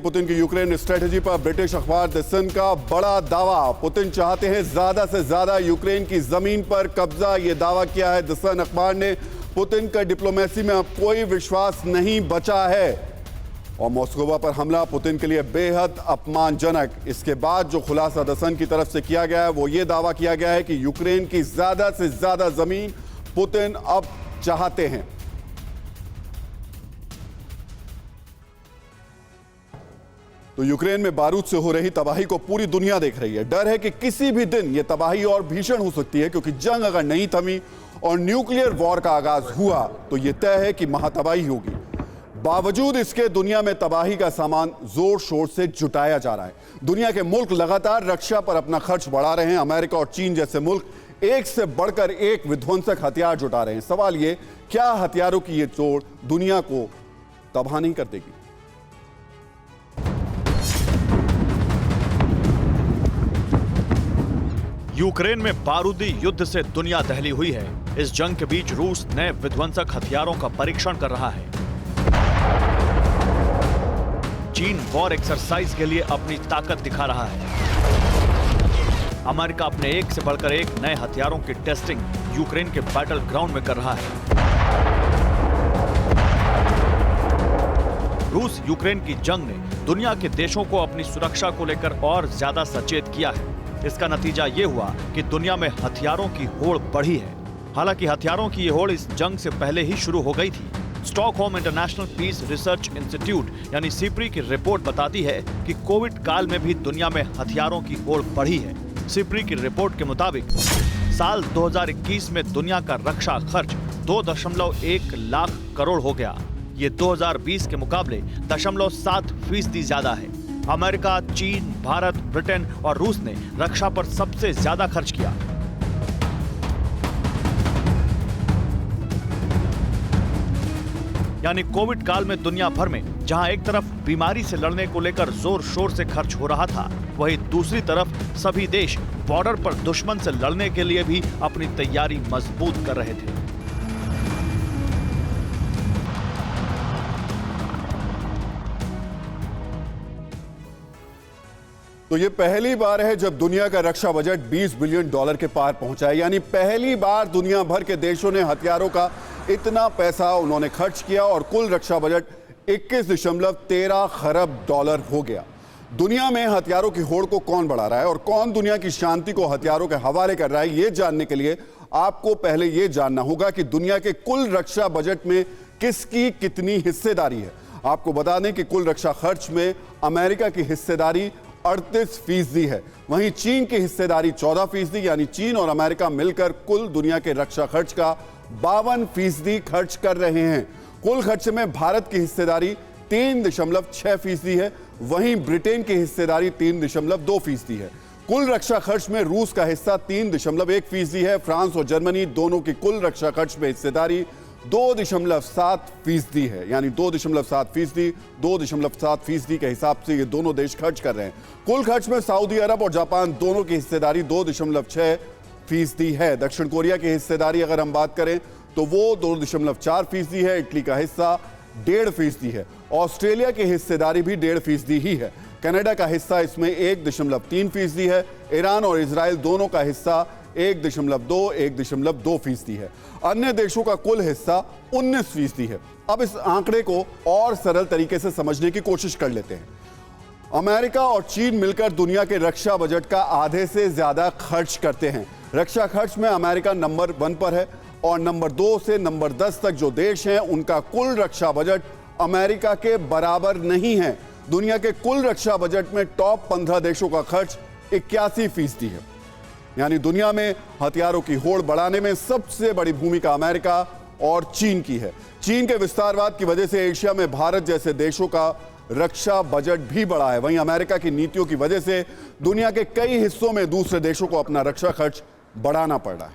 Putin की Ukraine strategy पर British अखबार द सन का बड़ा दावा। पुतिन चाहते हैं ज्यादा से ज्यादा यूक्रेन की जमीन पर कब्जा। यह दावा किया है द सन अखबार ने। पुतिन का डिप्लोमेसी में अब कोई विश्वास नहीं बचा है और मॉस्को पर हमला पुतिन के लिए बेहद अपमानजनक। इसके बाद जो खुलासा द सन की तरफ से किया गया है वो ये दावा किया गया है कि यूक्रेन की ज्यादा से ज्यादा जमीन पुतिन अब चाहते हैं। तो यूक्रेन में बारूद से हो रही तबाही को पूरी दुनिया देख रही है। डर है कि किसी भी दिन यह तबाही और भीषण हो सकती है, क्योंकि जंग अगर नहीं थमी और न्यूक्लियर वॉर का आगाज हुआ तो यह तय है कि महातबाही होगी। बावजूद इसके दुनिया में तबाही का सामान जोर शोर से जुटाया जा रहा है। दुनिया के मुल्क लगातार रक्षा पर अपना खर्च बढ़ा रहे हैं। अमेरिका और चीन जैसे मुल्क एक से बढ़कर एक विध्वंसक हथियार जुटा रहे हैं। सवाल ये, क्या हथियारों की ये जोड़ दुनिया को तबाह नहीं कर देगी? यूक्रेन में बारूदी युद्ध से दुनिया दहली हुई है। इस जंग के बीच रूस नए विध्वंसक हथियारों का परीक्षण कर रहा है। चीन वॉर एक्सरसाइज के लिए अपनी ताकत दिखा रहा है। अमेरिका अपने एक से बढ़कर एक नए हथियारों की टेस्टिंग यूक्रेन के बैटल ग्राउंड में कर रहा है। रूस यूक्रेन की जंग ने दुनिया के देशों को अपनी सुरक्षा को लेकर और ज्यादा सचेत किया है। इसका नतीजा ये हुआ कि दुनिया में हथियारों की होड़ बढ़ी है। हालांकि हथियारों की ये होड़ इस जंग से पहले ही शुरू हो गई थी। Stockholm International Peace Research Institute यानी सिप्री की रिपोर्ट बताती है कि कोविड काल में भी दुनिया में हथियारों की होड़ बढ़ी है। सिप्री की रिपोर्ट के मुताबिक साल 2021 में दुनिया का रक्षा खर्च 2.1 लाख करोड़ हो गया। ये 2020 के मुकाबले 0.7% ज्यादा है। अमेरिका, चीन, भारत, ब्रिटेन और रूस ने रक्षा पर सबसे ज्यादा खर्च किया। यानी कोविड काल में दुनिया भर में जहां एक तरफ बीमारी से लड़ने को लेकर जोर शोर से खर्च हो रहा था, वहीं दूसरी तरफ सभी देश बॉर्डर पर दुश्मन से लड़ने के लिए भी अपनी तैयारी मजबूत कर रहे थे। तो ये पहली बार है जब दुनिया का रक्षा बजट $20 बिलियन के पार पहुंचा है। यानी पहली बार दुनिया भर के देशों ने हथियारों का इतना पैसा उन्होंने खर्च किया और कुल रक्षा बजट 21.13 खरब डॉलर हो गया। दुनिया में हथियारों की होड़ को कौन बढ़ा रहा है और कौन दुनिया की शांति को हथियारों के हवाले कर रहा है, ये जानने के लिए आपको पहले ये जानना होगा कि दुनिया के कुल रक्षा बजट में किसकी कितनी हिस्सेदारी है। आपको बता दें कि कुल रक्षा खर्च में अमेरिका की हिस्सेदारी 38% है, वहीं चीन की हिस्सेदारी 14%, यानी चीन और अमेरिका मिलकर कुल दुनिया के रक्षा खर्च का 52% खर्च कर रहे हैं। कुल खर्च में भारत की हिस्सेदारी 3.6% है, वहीं ब्रिटेन की हिस्सेदारी 3.2% है। कुल रक्षा खर्च में रूस का हिस्सा 3.1% है। फ्रांस और जर्मनी दोनों की कुल रक्षा खर्च में हिस्सेदारी 2.7% है, यानी 2.7% के हिसाब से ये दोनों देश खर्च कर रहे हैं। कुल खर्च में सऊदी अरब और जापान दोनों की हिस्सेदारी 2.6% है। दक्षिण कोरिया की हिस्सेदारी अगर हम बात करें तो वो 2.4% है। इटली का हिस्सा 1.5% है। ऑस्ट्रेलिया की हिस्सेदारी भी 1.5% ही है। कनाडा का हिस्सा इसमें 1.3% है। ईरान और इजराइल दोनों का हिस्सा 1.2% है। अन्य देशों का कुल हिस्सा 19% है। अब इस आंकड़े को और सरल तरीके से समझने की कोशिश कर लेते हैं। अमेरिका और चीन मिलकर दुनिया के रक्षा बजट का आधे से ज्यादा खर्च करते हैं। रक्षा खर्च में अमेरिका नंबर 1 पर है और नंबर 2 से नंबर 10 तक जो देश हैं उनका कुल रक्षा बजट अमेरिका के बराबर नहीं है। दुनिया के कुल रक्षा बजट में टॉप 15 देशों का खर्च 81% है। यानी दुनिया में हथियारों की होड़ बढ़ाने में सबसे बड़ी भूमिका अमेरिका और चीन की है। चीन के विस्तारवाद की वजह से एशिया में भारत जैसे देशों का रक्षा बजट भी बढ़ा है। वहीं अमेरिका की नीतियों की वजह से दुनिया के कई हिस्सों में दूसरे देशों को अपना रक्षा खर्च बढ़ाना पड़ रहा है।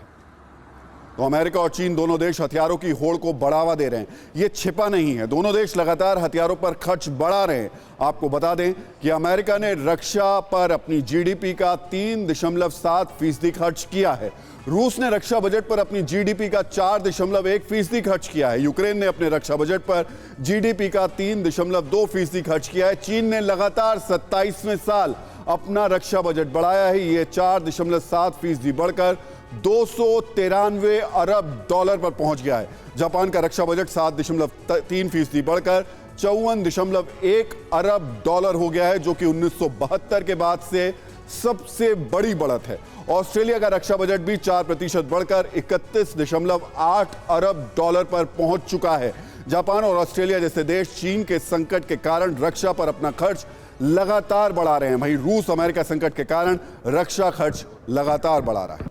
तो अमेरिका और चीन दोनों देश हथियारों की होड़ को बढ़ावा दे रहे हैं। ये छिपा नहीं है, दोनों देश लगातार हथियारों पर खर्च बढ़ा रहे हैं। आपको बता दें कि अमेरिका ने रक्षा पर अपनी जीडीपी का 3.7% खर्च किया है। रूस ने रक्षा बजट पर अपनी जीडीपी का 4.1% खर्च किया है। यूक्रेन ने अपने रक्षा बजट पर जीडीपी का 3.2% खर्च किया है। चीन ने लगातार 27वें साल अपना रक्षा बजट बढ़ाया है। ये 4.7% बढ़कर 293 अरब डॉलर पर पहुंच गया है। जापान का रक्षा बजट 7.3% बढ़कर 54.1 अरब डॉलर हो गया है, जो कि 1972 के बाद से सबसे बड़ी बढ़त है। ऑस्ट्रेलिया का रक्षा बजट भी 4% बढ़कर 31.8 अरब डॉलर पर पहुंच चुका है। जापान और ऑस्ट्रेलिया जैसे देश चीन के संकट के कारण रक्षा पर अपना खर्च लगातार बढ़ा रहे हैं। वहीं रूस अमेरिका संकट के कारण रक्षा खर्च लगातार बढ़ा रहा है।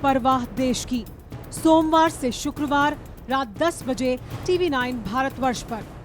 परवाह देश की, सोमवार से शुक्रवार रात 10 बजे TV9 भारतवर्ष पर।